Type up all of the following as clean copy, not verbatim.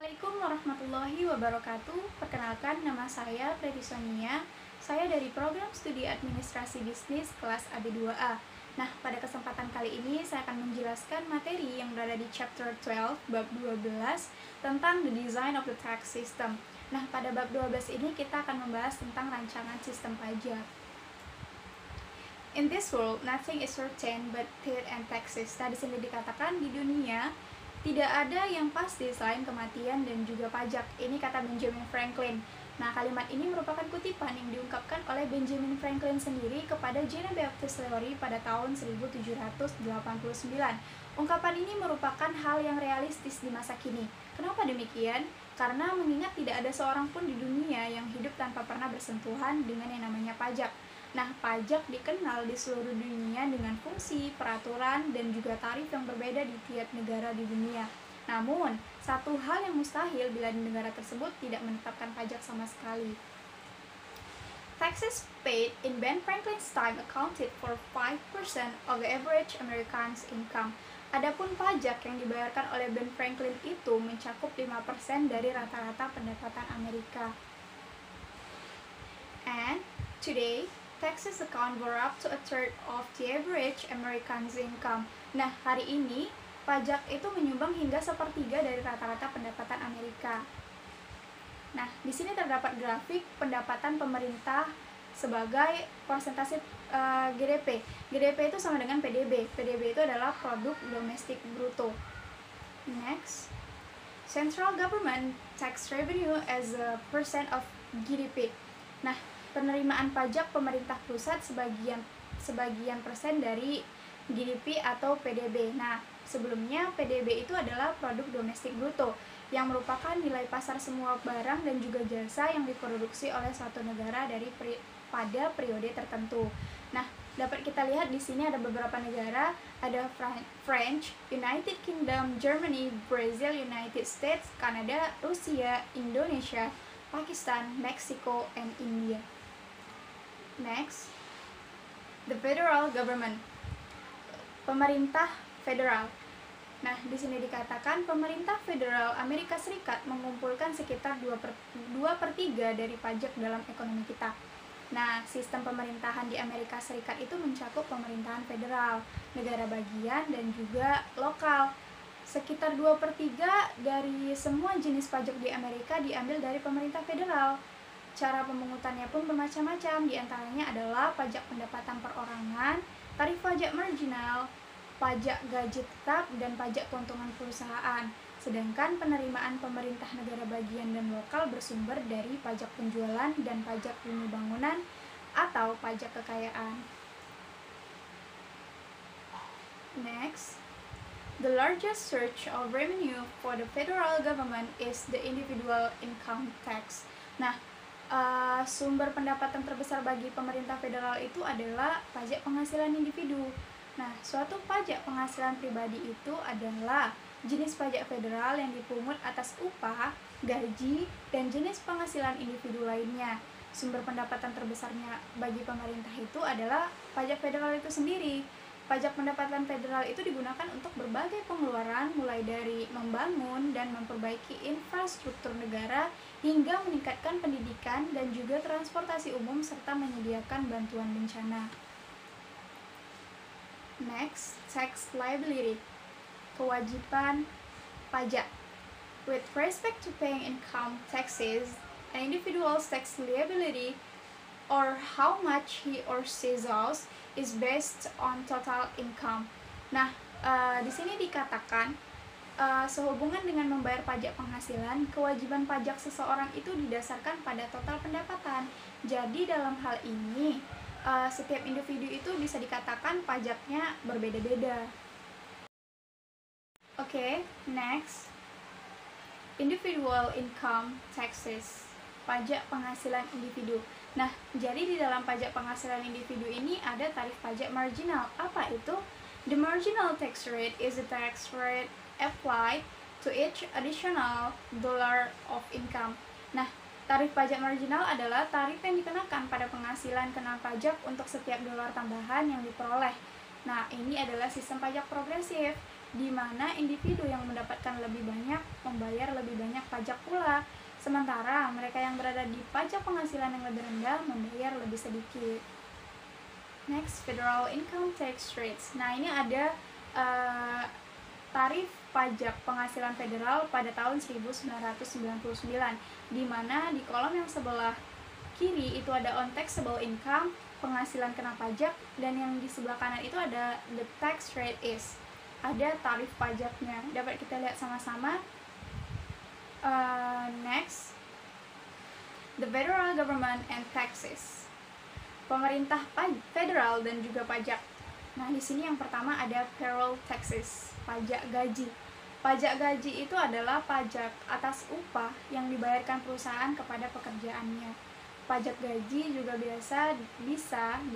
Assalamualaikum warahmatullahi wabarakatuh. Perkenalkan, nama saya Preti Sonia. Saya dari program studi administrasi bisnis kelas AB2A. Nah, pada kesempatan kali ini saya akan menjelaskan materi yang berada di chapter 12 bab 12 tentang the design of the tax system. Nah, pada bab 12 ini kita akan membahas tentang rancangan sistem pajak. In this world, nothing is certain but death and taxes. Nah, di sini dikatakan di dunia tidak ada yang pasti selain kematian dan juga pajak. Ini kata Benjamin Franklin. Nah, kalimat ini merupakan kutipan yang diungkapkan oleh Benjamin Franklin sendiri kepada John Baptist Lowry pada tahun 1789. Ungkapan ini merupakan hal yang realistis di masa kini. Kenapa demikian? Karena mengingat tidak ada seorang pun di dunia yang hidup tanpa pernah bersentuhan dengan yang namanya pajak. Nah, pajak dikenal di seluruh dunia dengan fungsi, peraturan, dan juga tarif yang berbeda di tiap negara di dunia. Namun, satu hal yang mustahil bila di negara tersebut tidak menetapkan pajak sama sekali. Taxes paid in Ben Franklin's time accounted for 5% of the average American's income. Adapun pajak yang dibayarkan oleh Ben Franklin itu mencakup 5% dari rata-rata pendapatan Amerika. And today, taxes account for up to a third of the average American's income. Nah, hari ini pajak itu menyumbang hingga sepertiga dari rata-rata pendapatan Amerika. Nah, di sini terdapat grafik pendapatan pemerintah sebagai persentase GDP. GDP itu sama dengan PDB. PDB itu adalah produk domestik bruto. Next, central government tax revenue as a percent of GDP. Nah, penerimaan pajak pemerintah pusat sebagian persen dari GDP atau PDB. Nah, sebelumnya PDB itu adalah produk domestik bruto yang merupakan nilai pasar semua barang dan juga jasa yang diproduksi oleh suatu negara pada periode tertentu. Nah, dapat kita lihat di sini ada beberapa negara, ada French, United Kingdom, Germany, Brazil, United States, Kanada, Rusia, Indonesia, Pakistan, Meksiko, and India. Next, the federal government, pemerintah federal. Nah, di sini dikatakan pemerintah federal Amerika Serikat mengumpulkan sekitar 2/3 dari pajak dalam ekonomi kita. Nah, sistem pemerintahan di Amerika Serikat itu mencakup pemerintahan federal, negara bagian, dan juga lokal. Sekitar 2/3 dari semua jenis pajak di Amerika diambil dari pemerintah federal. Cara pemungutannya pun bermacam-macam, diantaranya adalah pajak pendapatan perorangan, tarif pajak marginal, pajak gaji tetap, dan pajak keuntungan perusahaan. Sedangkan penerimaan pemerintah negara bagian dan lokal bersumber dari pajak penjualan dan pajak bumi bangunan atau pajak kekayaan. Next, the largest source of revenue for the federal government is the individual income tax. Nah, sumber pendapatan terbesar bagi pemerintah federal itu adalah pajak penghasilan individu. Nah, suatu pajak penghasilan pribadi itu adalah jenis pajak federal yang dipungut atas upah, gaji, dan jenis penghasilan individu lainnya. Sumber pendapatan terbesarnya bagi pemerintah itu adalah pajak federal itu sendiri. Pajak pendapatan federal itu digunakan untuk berbagai pengeluaran, mulai dari membangun dan memperbaiki infrastruktur negara hingga meningkatkan pendidikan dan juga transportasi umum serta menyediakan bantuan bencana. Next, tax liability, kewajiban pajak. With respect to paying income taxes, an individual's tax liability, or how much he or she owes, is based on total income. Nah, di sini dikatakan sehubungan dengan membayar pajak penghasilan, kewajiban pajak seseorang itu didasarkan pada total pendapatan. Jadi dalam hal ini, setiap individu itu bisa dikatakan pajaknya berbeda-beda. Oke, next, individual income taxes, pajak penghasilan individu. Nah, jadi di dalam pajak penghasilan individu ini ada tarif pajak marginal. Apa itu? The marginal tax rate is the tax rate applied to each additional dollar of income. Nah, tarif pajak marginal adalah tarif yang dikenakan pada penghasilan kena pajak untuk setiap dolar tambahan yang diperoleh. Nah, ini adalah sistem pajak progresif. di mana individu yang mendapatkan lebih banyak membayar lebih banyak pajak pula, sementara mereka yang berada di pajak penghasilan yang lebih rendah membayar lebih sedikit. Next, federal income tax rates. Nah, ini ada tarif pajak penghasilan federal pada tahun 1999, di mana di kolom yang sebelah kiri itu ada on taxable income, penghasilan kena pajak, dan yang di sebelah kanan itu ada the tax rate is, ada tarif pajaknya. Dapat kita lihat sama-sama. Next, the federal government and taxes. Pemerintah federal dan juga pajak. Nah, di sini yang pertama ada payroll taxes, pajak gaji. Pajak gaji itu adalah pajak atas upah yang dibayarkan perusahaan kepada pekerjaannya. Pajak gaji juga bisa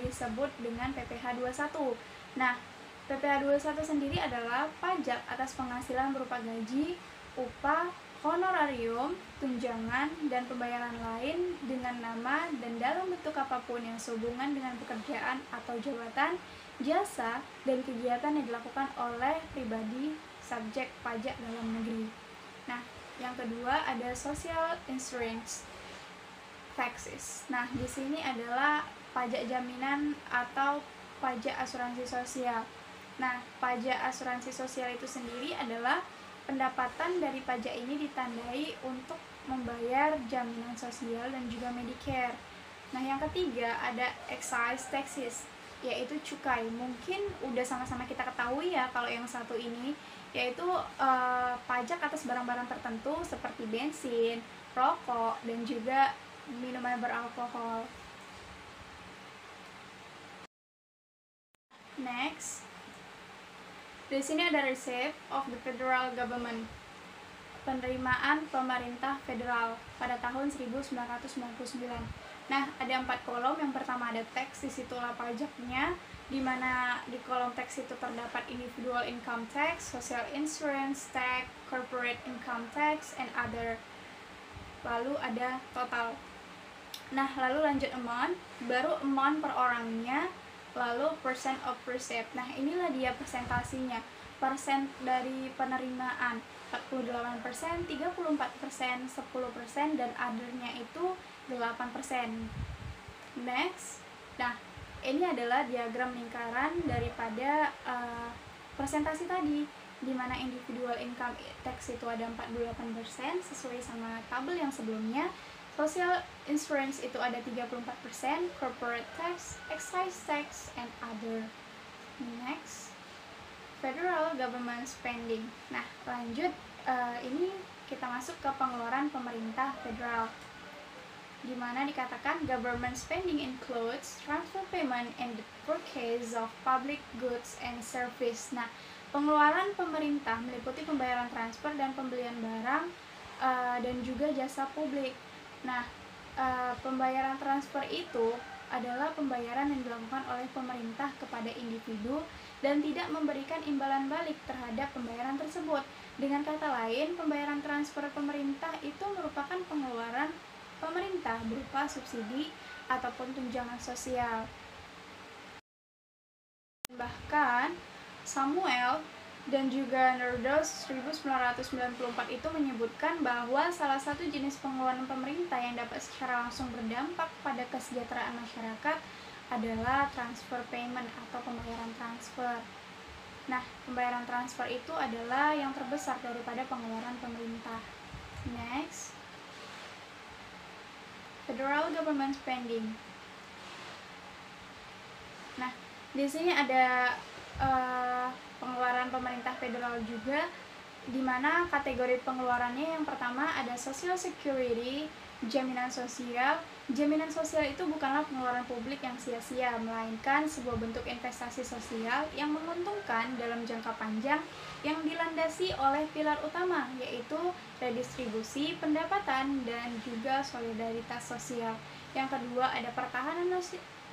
disebut dengan PPh 21. Nah, PPh 21 sendiri adalah pajak atas penghasilan berupa gaji, upah, honorarium, tunjangan, dan pembayaran lain dengan nama dan dalam bentuk apapun yang sehubungan dengan pekerjaan atau jabatan, jasa, dan kegiatan yang dilakukan oleh pribadi subjek pajak dalam negeri. Nah, yang kedua ada social insurance taxes. Nah, di sini adalah pajak jaminan atau pajak asuransi sosial. Nah, pajak asuransi sosial itu sendiri adalah pendapatan dari pajak ini ditandai untuk membayar jaminan sosial dan juga Medicare. Nah, yang ketiga ada excise taxes, yaitu cukai. Mungkin udah sama-sama kita ketahui ya kalau yang satu ini, yaitu pajak atas barang-barang tertentu seperti bensin, rokok, dan juga minuman beralkohol. Next, di sini ada receipt of the federal government, penerimaan pemerintah federal pada tahun 1999. Nah, ada 4 kolom. Yang pertama ada tax, disitulah pajaknya, di mana di kolom tax itu terdapat individual income tax, social insurance tax, corporate income tax, and other. Lalu ada total. Nah, lalu lanjut amount, baru amount per orangnya, lalu percent of receipt. Nah, inilah dia persentasinya. Persen dari penerimaan 48%, 34%, 10%, dan other-nya itu 8%. Next. Nah, ini adalah diagram lingkaran daripada presentasi tadi, di mana individual income tax itu ada 48% sesuai sama tabel yang sebelumnya. Social insurance itu ada 34%, corporate tax, excise tax, and other. Next, federal government spending. Nah, lanjut, ini kita masuk ke pengeluaran pemerintah federal, di mana dikatakan government spending includes transfer payment and the purchase of public goods and service. Nah, pengeluaran pemerintah meliputi pembayaran transfer dan pembelian barang dan juga jasa publik. Nah, pembayaran transfer itu adalah pembayaran yang dilakukan oleh pemerintah kepada individu dan tidak memberikan imbalan balik terhadap pembayaran tersebut. Dengan kata lain, pembayaran transfer pemerintah itu merupakan pengeluaran pemerintah berupa subsidi ataupun tunjangan sosial. Bahkan Samuel dan juga Nordos 1994 itu menyebutkan bahwa salah satu jenis pengeluaran pemerintah yang dapat secara langsung berdampak pada kesejahteraan masyarakat adalah transfer payment atau pembayaran transfer. Nah, pembayaran transfer itu adalah yang terbesar daripada pengeluaran pemerintah. Next, federal government spending. Nah, di sini ada pengeluaran pemerintah federal juga, di mana kategori pengeluarannya yang pertama ada social security, jaminan sosial. Jaminan sosial itu bukanlah pengeluaran publik yang sia-sia, melainkan sebuah bentuk investasi sosial yang menguntungkan dalam jangka panjang yang dilandasi oleh pilar utama, yaitu redistribusi pendapatan dan juga solidaritas sosial. Yang kedua ada pertahanan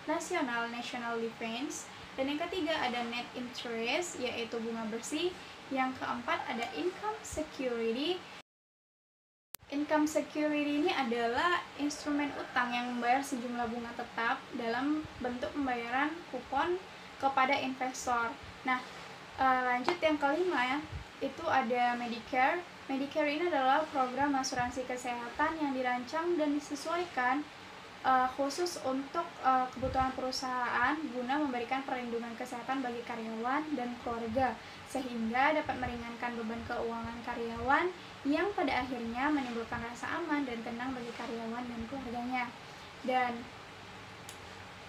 nasional, national defense. Dan yang ketiga ada net interest, yaitu bunga bersih. Yang keempat ada income security. Income security ini adalah instrumen utang yang membayar sejumlah bunga tetap dalam bentuk pembayaran kupon kepada investor. Nah, Lanjut yang kelima ya, itu ada Medicare. Medicare ini adalah program asuransi kesehatan yang dirancang dan disesuaikan khusus untuk kebutuhan perusahaan guna memberikan perlindungan kesehatan bagi karyawan dan keluarga, sehingga dapat meringankan beban keuangan karyawan yang pada akhirnya menimbulkan rasa aman dan tenang bagi karyawan dan keluarganya. Dan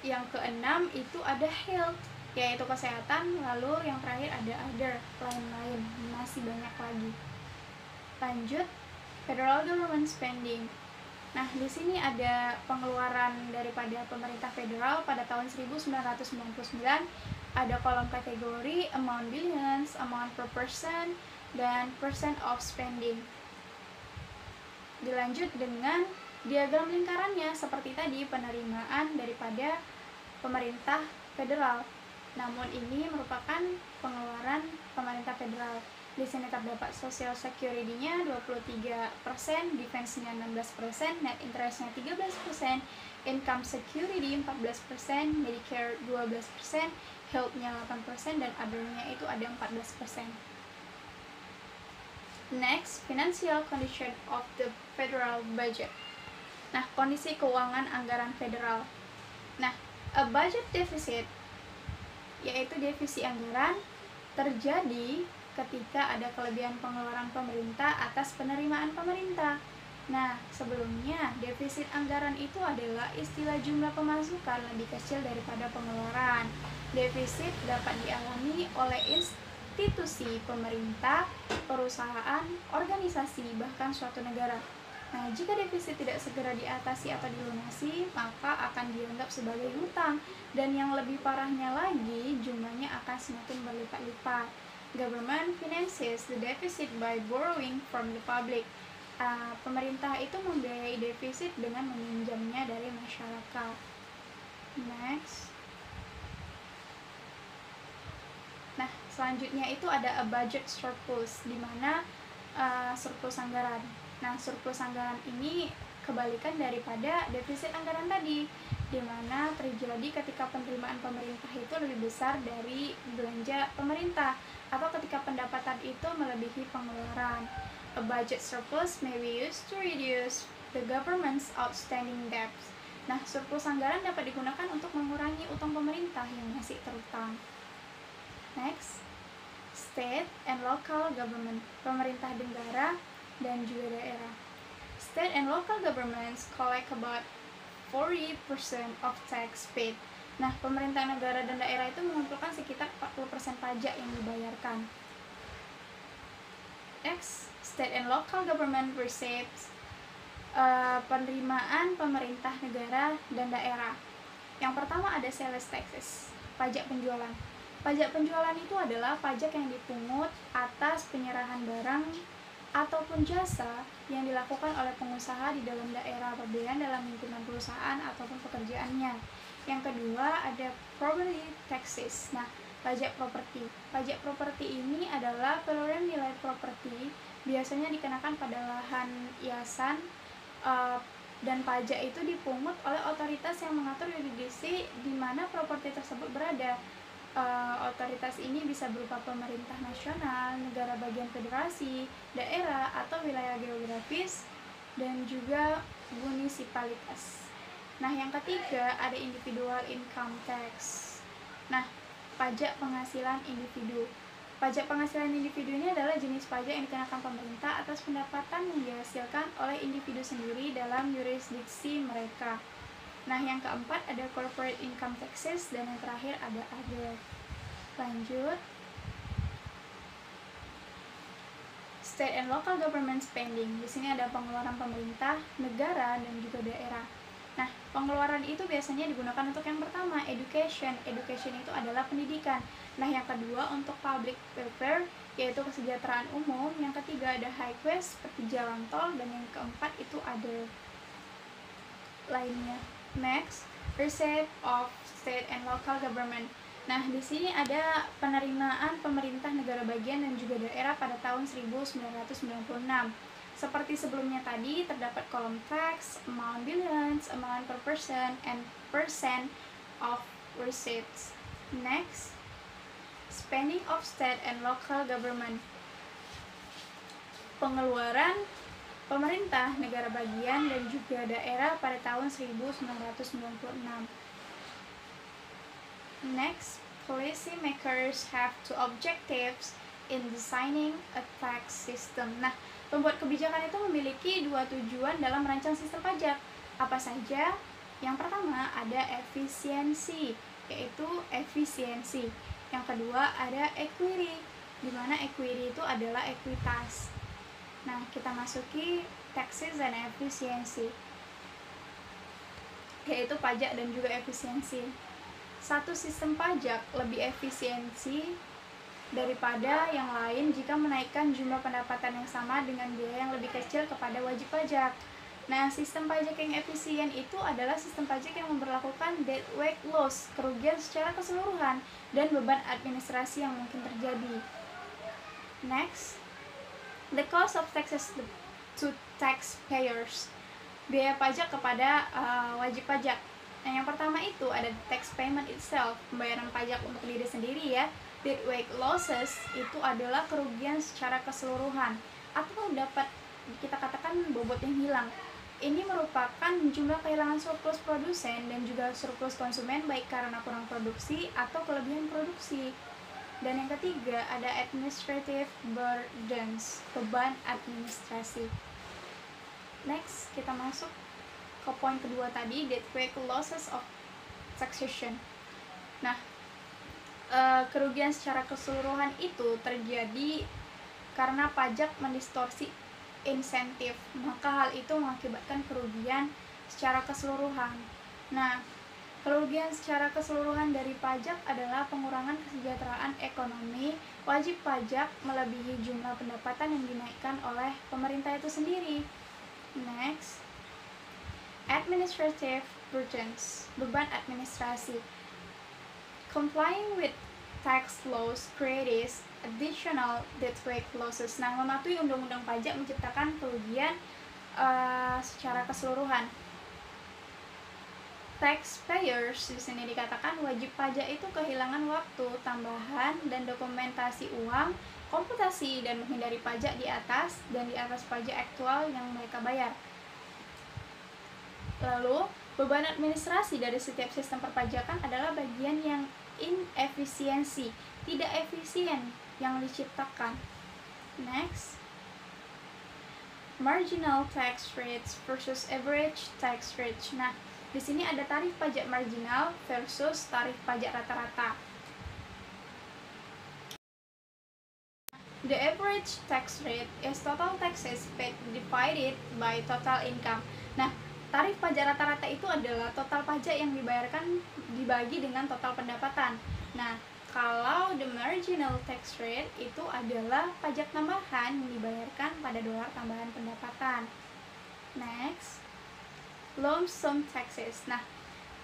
yang keenam itu ada health, yaitu kesehatan. Lalu yang terakhir ada other, lain-lain, masih banyak lagi. Lanjut, federal government spending. Nah, di sini ada pengeluaran daripada pemerintah federal pada tahun 1999. Ada kolom kategori amount billions, amount per person, dan percent of spending. Dilanjut dengan diagram lingkarannya seperti tadi, penerimaan daripada pemerintah federal. Namun ini merupakan pengeluaran pemerintah federal. Di sini terdapat Social Security-nya 23%, defense-nya 16%, net interest-nya 13%, income security 14%, Medicare 12%, health-nya 8%, dan other-nya itu ada 14%. Next, financial condition of the federal budget. Nah, kondisi keuangan anggaran federal. Nah, a budget deficit, yaitu defisit anggaran, terjadi ketika ada kelebihan pengeluaran pemerintah atas penerimaan pemerintah. Nah, sebelumnya defisit anggaran itu adalah istilah jumlah pemasukan lebih kecil daripada pengeluaran. Defisit dapat dialami oleh institusi pemerintah, perusahaan, organisasi, bahkan suatu negara. Nah, jika defisit tidak segera diatasi atau dilunasi, maka akan dianggap sebagai hutang, dan yang lebih parahnya lagi, jumlahnya akan semakin berlipat-lipat. Government finances the deficit by borrowing from the public. Pemerintah itu membiayai defisit dengan meminjamnya dari masyarakat. Next. Nah, selanjutnya itu ada a budget surplus, di mana surplus anggaran. Nah, surplus anggaran ini kebalikan daripada defisit anggaran tadi, di mana terjadi ketika penerimaan pemerintah itu lebih besar dari belanja pemerintah, atau ketika pendapatan itu melebihi pengeluaran. A budget surplus may be used to reduce the government's outstanding debts. Nah, surplus anggaran dapat digunakan untuk mengurangi utang pemerintah yang masih terutang. Next, state and local government, pemerintah negara dan juga daerah. State and local governments collect about 40% of tax paid. Nah, pemerintah negara dan daerah itu mengumpulkan sekitar 40% pajak yang dibayarkan. Next, state and local government receives penerimaan pemerintah negara dan daerah. Yang pertama ada sales taxes, pajak penjualan. Pajak penjualan itu adalah pajak yang dipungut atas penyerahan barang ataupun jasa yang dilakukan oleh pengusaha di dalam daerah apabila dalam lingkungan perusahaan ataupun pekerjaannya. Yang kedua ada property taxes. Nah, pajak properti. Pajak properti ini adalah perolehan nilai properti, biasanya dikenakan pada lahan hiasan, dan pajak itu dipungut oleh otoritas yang mengatur yurisdiksi di mana properti tersebut berada. Otoritas ini bisa berupa pemerintah nasional, negara bagian federasi, daerah atau wilayah geografis, dan juga munisipalitas. Nah, yang ketiga ada individual income tax. Nah, pajak penghasilan individu. Pajak penghasilan individu ini adalah jenis pajak yang dikenakan pemerintah atas pendapatan yang dihasilkan oleh individu sendiri dalam yurisdiksi mereka. Nah, yang keempat ada corporate income taxes, dan yang terakhir ada other. Lanjut. State and local government spending. Di sini ada pengeluaran pemerintah, negara, dan juga daerah. Nah, pengeluaran itu biasanya digunakan untuk yang pertama, education. Education itu adalah pendidikan. Nah, yang kedua untuk public welfare, yaitu kesejahteraan umum. Yang ketiga ada highway seperti jalan tol, dan yang keempat itu ada lainnya. Next, receipt of state and local government. Nah, di sini ada penerimaan pemerintah negara bagian dan juga daerah pada tahun 1996. Seperti sebelumnya tadi, terdapat kolom tax, amount billions, amount per person, and percent of receipts. Next, spending of state and local government. Pengeluaran pemerintah negara bagian dan juga daerah pada tahun 1996. Next, policy makers have two objectives in designing a tax system. Nah, pembuat kebijakan itu memiliki dua tujuan dalam merancang sistem pajak. Apa saja? Yang pertama ada efisiensi, yaitu efisiensi. Yang kedua ada equity, di mana equity itu adalah ekuitas. Nah, kita masuki taxes dan efisiensi, yaitu pajak dan juga efisiensi. Satu sistem pajak lebih efisiensi daripada yang lain jika menaikkan jumlah pendapatan yang sama dengan biaya yang lebih kecil kepada wajib pajak. Nah, sistem pajak yang efisien itu adalah sistem pajak yang memperlakukan deadweight loss, kerugian secara keseluruhan, dan beban administrasi yang mungkin terjadi. Next, the cost of taxes to taxpayers, biaya pajak kepada wajib pajak. Nah, yang pertama itu ada tax payment itself, pembayaran pajak untuk diri sendiri ya. Deadweight losses itu adalah kerugian secara keseluruhan, atau dapat kita katakan bobot yang hilang. Ini merupakan jumlah kehilangan surplus produsen dan juga surplus konsumen baik karena kurang produksi atau kelebihan produksi. Dan yang ketiga ada administrative burdens, beban administrasi. Next, kita masuk ke poin kedua tadi, deadweight losses of taxation. Nah, kerugian secara keseluruhan itu terjadi karena pajak mendistorsi insentif, maka hal itu mengakibatkan kerugian secara keseluruhan. Nah, kerugian secara keseluruhan dari pajak adalah pengurangan kesejahteraan ekonomi wajib pajak melebihi jumlah pendapatan yang dinaikkan oleh pemerintah itu sendiri. Next, administrative burdens, beban administrasi. Complying with tax laws creates additional deadweight losses. Nah, mematuhi undang-undang pajak menciptakan kerugian secara keseluruhan. Taxpayers di sini dikatakan wajib pajak itu kehilangan waktu tambahan dan dokumentasi uang, komputasi dan menghindari pajak di atas dan di atas pajak aktual yang mereka bayar. Lalu, beban administrasi dari setiap sistem perpajakan adalah bagian yang inefisiensi, tidak efisien yang diciptakan. Next, marginal tax rates versus average tax rate. Nah, di sini ada tarif pajak marginal versus tarif pajak rata-rata. The average tax rate is total taxes paid divided by total income. Nah, tarif pajak rata-rata itu adalah total pajak yang dibayarkan dibagi dengan total pendapatan. Nah, kalau the marginal tax rate itu adalah pajak tambahan yang dibayarkan pada dolar tambahan pendapatan. Next, lump sum taxes. Nah,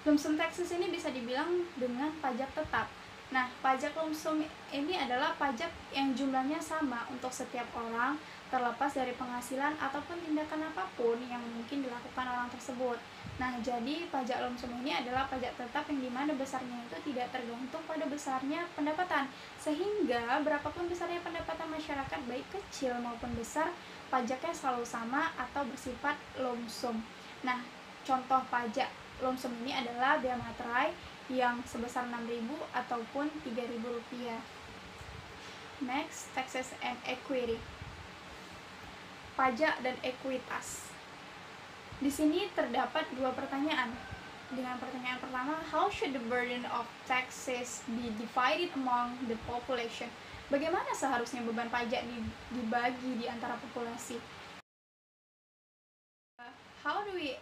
lump sum taxes ini bisa dibilang dengan pajak tetap. Nah, pajak lump sum ini adalah pajak yang jumlahnya sama untuk setiap orang, terlepas dari penghasilan ataupun tindakan apapun yang mungkin dilakukan orang tersebut. Nah, jadi pajak lump sum ini adalah pajak tetap yang dimana besarnya itu tidak tergantung pada besarnya pendapatan, sehingga berapapun besarnya pendapatan masyarakat baik kecil maupun besar, pajaknya selalu sama atau bersifat lump sum. Nah, contoh pajak lump sum ini adalah bea materai yang sebesar 6.000 ataupun 3.000 rupiah. Next, taxes and equity, pajak dan ekuitas. Di sini terdapat dua pertanyaan. Dengan pertanyaan pertama, how should the burden of taxes be divided among the population? Bagaimana seharusnya beban pajak dibagi di antara populasi? How do we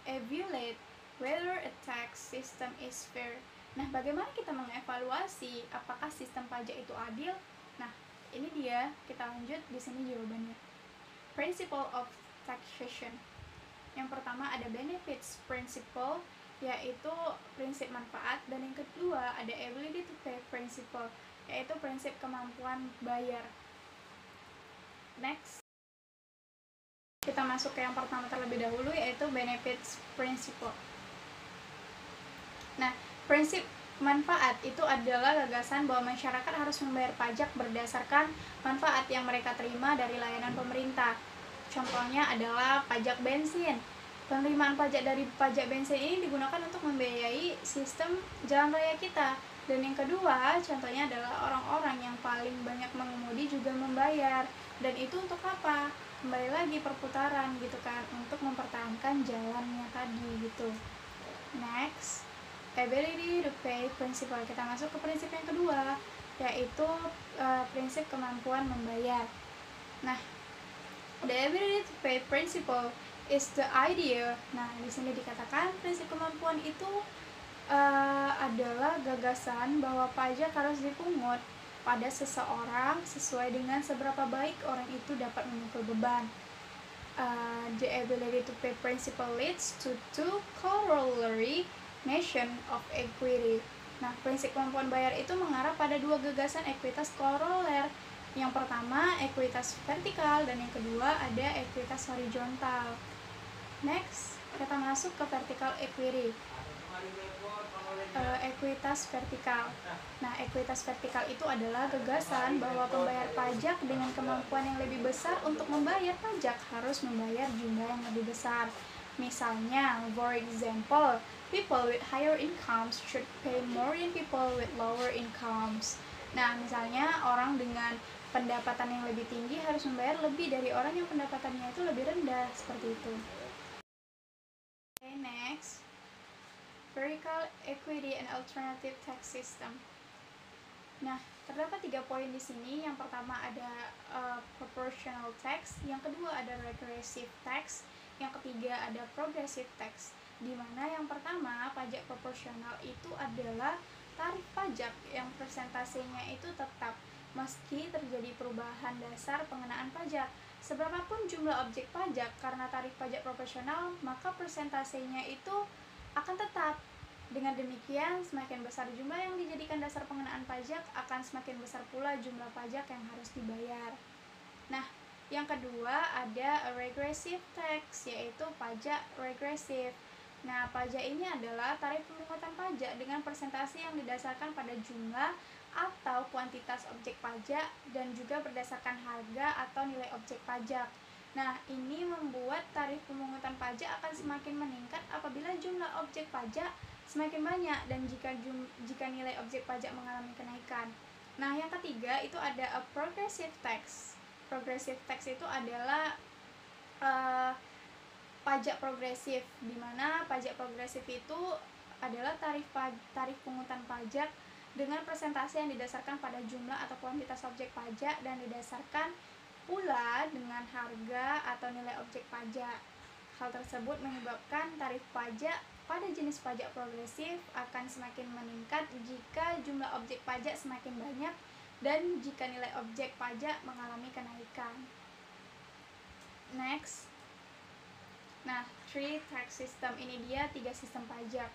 evaluate whether a tax system is fair? Nah, bagaimana kita mengevaluasi apakah sistem pajak itu adil? Nah, ini dia, kita lanjut di sini jawabannya. Principle of taxation. Yang pertama ada benefits principle, yaitu prinsip manfaat, dan yang kedua ada ability to pay principle, yaitu prinsip kemampuan bayar. Next, kita masuk ke yang pertama terlebih dahulu, yaitu benefits principle. Nah, prinsip Manfaat itu adalah gagasan bahwa masyarakat harus membayar pajak berdasarkan manfaat yang mereka terima dari layanan pemerintah. Contohnya adalah pajak bensin. Penerimaan pajak dari pajak bensin ini digunakan untuk membiayai sistem jalan raya kita. Dan yang kedua, contohnya adalah orang-orang yang paling banyak mengemudi juga membayar. Dan itu untuk apa? Kembali lagi perputaran gitu kan, untuk mempertahankan jalannya tadi gitu. Next, ability to pay principle. Kita masuk ke prinsip yang kedua, yaitu prinsip kemampuan membayar. Nah, the ability to pay principle is the idea. Nah, di sini dikatakan prinsip kemampuan itu adalah gagasan bahwa pajak harus dipungut pada seseorang sesuai dengan seberapa baik orang itu dapat memikul beban. The ability to pay principle leads to two corollary notion of equity. Nah, prinsip kemampuan bayar itu mengarah pada dua gagasan ekuitas koroler. Yang pertama, ekuitas vertikal, dan yang kedua ada ekuitas horizontal. Next, kita masuk ke vertical equity. Ekuitas vertikal. Nah, ekuitas vertikal itu adalah gagasan bahwa pembayar pajak dengan kemampuan yang lebih besar untuk membayar pajak harus membayar jumlah yang lebih besar. Misalnya, for example, people with higher incomes should pay more than people with lower incomes. Nah, misalnya orang dengan pendapatan yang lebih tinggi harus membayar lebih dari orang yang pendapatannya itu lebih rendah, seperti itu. Okay, next. Vertical equity and alternative tax system. Nah, terdapat 3 poin di sini. Yang pertama ada proportional tax, yang kedua ada regressive tax, yang ketiga ada progressive tax. Di mana yang pertama, pajak proporsional itu adalah tarif pajak yang persentasenya itu tetap meski terjadi perubahan dasar pengenaan pajak. Seberapapun jumlah objek pajak, karena tarif pajak proporsional, maka persentasenya itu akan tetap. Dengan demikian, semakin besar jumlah yang dijadikan dasar pengenaan pajak, akan semakin besar pula jumlah pajak yang harus dibayar. Nah, yang kedua ada regressive tax, yaitu pajak regresif. Nah, pajak ini adalah tarif pemungutan pajak dengan persentase yang didasarkan pada jumlah atau kuantitas objek pajak dan juga berdasarkan harga atau nilai objek pajak. Nah, ini membuat tarif pemungutan pajak akan semakin meningkat apabila jumlah objek pajak semakin banyak dan jika nilai objek pajak mengalami kenaikan. Nah, yang ketiga itu ada a progressive tax. Progressive tax itu adalah pajak progresif, di mana pajak progresif itu adalah tarif pungutan pajak dengan persentase yang didasarkan pada jumlah atau kuantitas objek pajak dan didasarkan pula dengan harga atau nilai objek pajak. Hal tersebut menyebabkan tarif pajak pada jenis pajak progresif akan semakin meningkat jika jumlah objek pajak semakin banyak dan jika nilai objek pajak mengalami kenaikan. Next. Nah, 3 tax system, ini dia 3 sistem pajak.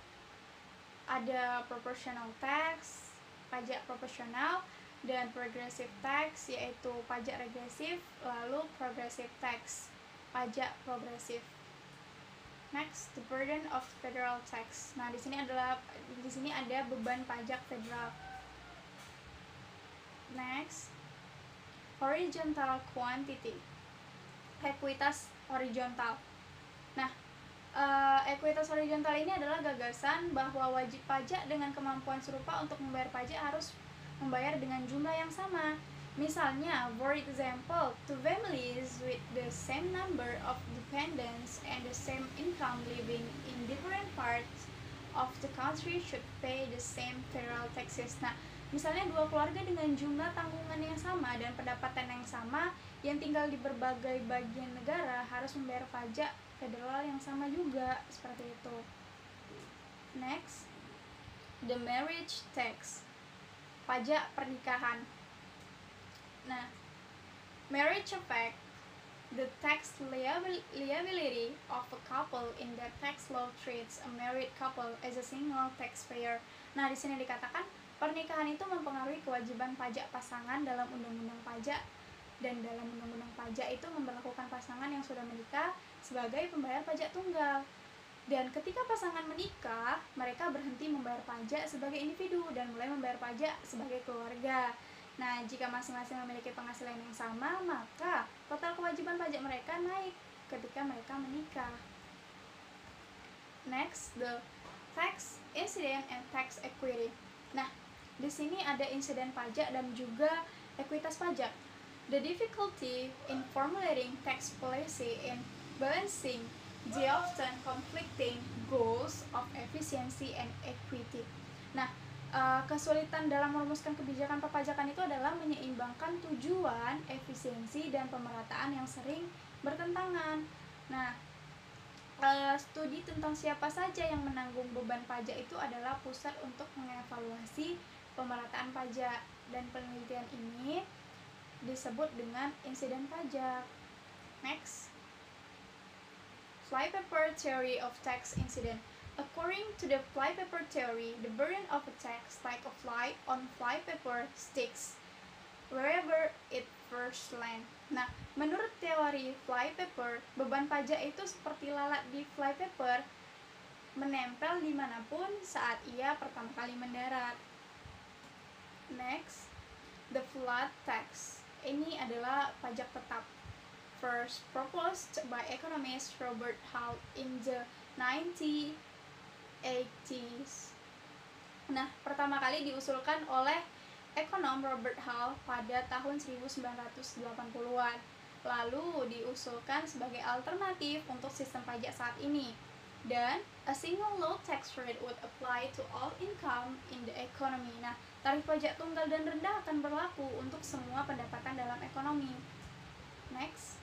Ada proportional tax, pajak proporsional, dan progressive tax, yaitu pajak regresif, lalu progressive tax, pajak progresif. Next, the burden of federal tax. Nah, di sini ada beban pajak federal. Next, horizontal quantity, ekuitas horizontal. Nah, ekuitas horizontal ini adalah gagasan bahwa wajib pajak dengan kemampuan serupa untuk membayar pajak harus membayar dengan jumlah yang sama. Misalnya, for example, two families with the same number of dependents and the same income living in different parts of the country should pay the same federal taxes. Nah, misalnya dua keluarga dengan jumlah tanggungan yang sama dan pendapatan yang sama yang tinggal di berbagai bagian negara harus membayar pajak federal yang sama juga, seperti itu. Next, the marriage tax, pajak pernikahan. Nah, marriage affect the tax liability of a couple in that tax law treats a married couple as a single taxpayer. Nah, di sini dikatakan pernikahan itu mempengaruhi kewajiban pajak pasangan dalam undang-undang pajak, dan dalam undang-undang pajak itu memperlakukan pasangan yang sudah menikah sebagai pembayar pajak tunggal. Dan ketika pasangan menikah, mereka berhenti membayar pajak sebagai individu dan mulai membayar pajak sebagai keluarga. Nah, jika masing-masing memiliki penghasilan yang sama, maka total kewajiban pajak mereka naik ketika mereka menikah. Next, the tax incident and tax equity. Nah, di sini ada insiden pajak dan juga ekuitas pajak. The difficulty in formulating tax policy and balancing the often conflicting goals of efficiency and equity. Nah, kesulitan dalam merumuskan kebijakan perpajakan itu adalah menyeimbangkan tujuan, efisiensi, dan pemerataan yang sering bertentangan. Nah, studi tentang siapa saja yang menanggung beban pajak itu adalah pusat untuk mengevaluasi pemerataan pajak, dan penelitian ini disebut dengan insiden pajak. Next, flypaper theory of tax incident. According to the flypaper theory, the burden of a tax like a fly on flypaper sticks wherever it first land. Nah, menurut teori flypaper, beban pajak itu seperti lalat di flypaper, menempel dimanapun saat ia pertama kali mendarat. Next, the flat tax. Ini adalah pajak tetap. First proposed by economist Robert Hall in the 1980s. Nah, pertama kali diusulkan oleh ekonom Robert Hall pada tahun 1980-an. Lalu diusulkan sebagai alternatif untuk sistem pajak saat ini. Dan a single low tax rate would apply to all income in the economy. Nah, tarif pajak tunggal dan rendah akan berlaku untuk semua pendapatan dalam ekonomi. Next,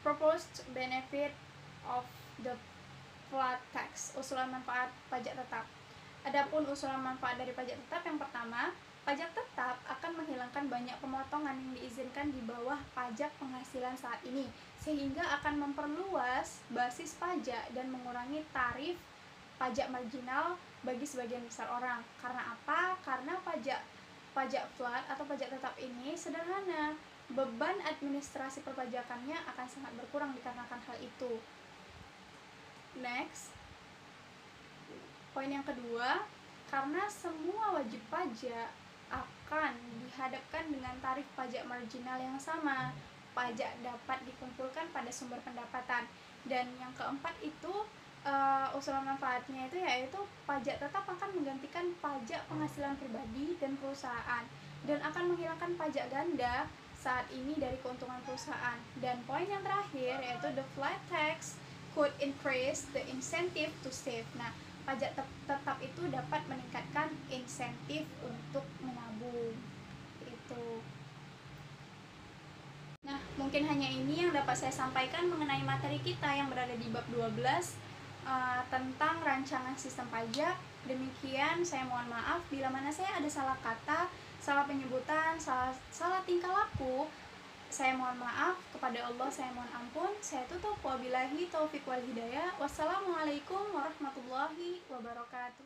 proposed benefit of the flat tax, usulan manfaat pajak tetap. Adapun usulan manfaat dari pajak tetap yang pertama, pajak tetap akan menghilangkan banyak pemotongan yang diizinkan di bawah pajak penghasilan saat ini, sehingga akan memperluas basis pajak dan mengurangi tarif pajak marginal bagi sebagian besar orang. Karena apa? Karena pajak flat atau pajak tetap ini sederhana. Beban administrasi perpajakannya akan sangat berkurang dikarenakan hal itu. Next, poin yang kedua, karena semua wajib pajak akan dihadapkan dengan tarif pajak marginal yang sama, pajak dapat dikumpulkan pada sumber pendapatan. Dan yang keempat itu, usulan manfaatnya itu yaitu pajak tetap akan menggantikan pajak penghasilan pribadi dan perusahaan, dan akan menghilangkan pajak ganda saat ini dari keuntungan perusahaan. Dan poin yang terakhir yaitu the flat tax could increase the incentive to save. Nah, pajak tetap itu dapat meningkatkan insentif untuk menabung. Itu. Nah, mungkin hanya ini yang dapat saya sampaikan mengenai materi kita yang berada di bab 12 tentang rancangan sistem pajak. Demikian, saya mohon maaf bila mana saya ada salah kata, salah penyebutan, salah tingkah laku. Saya mohon maaf, kepada Allah saya mohon ampun. Saya tutup, wabillahi taufiq wal hidayah. Wassalamualaikum warahmatullahi wabarakatuh.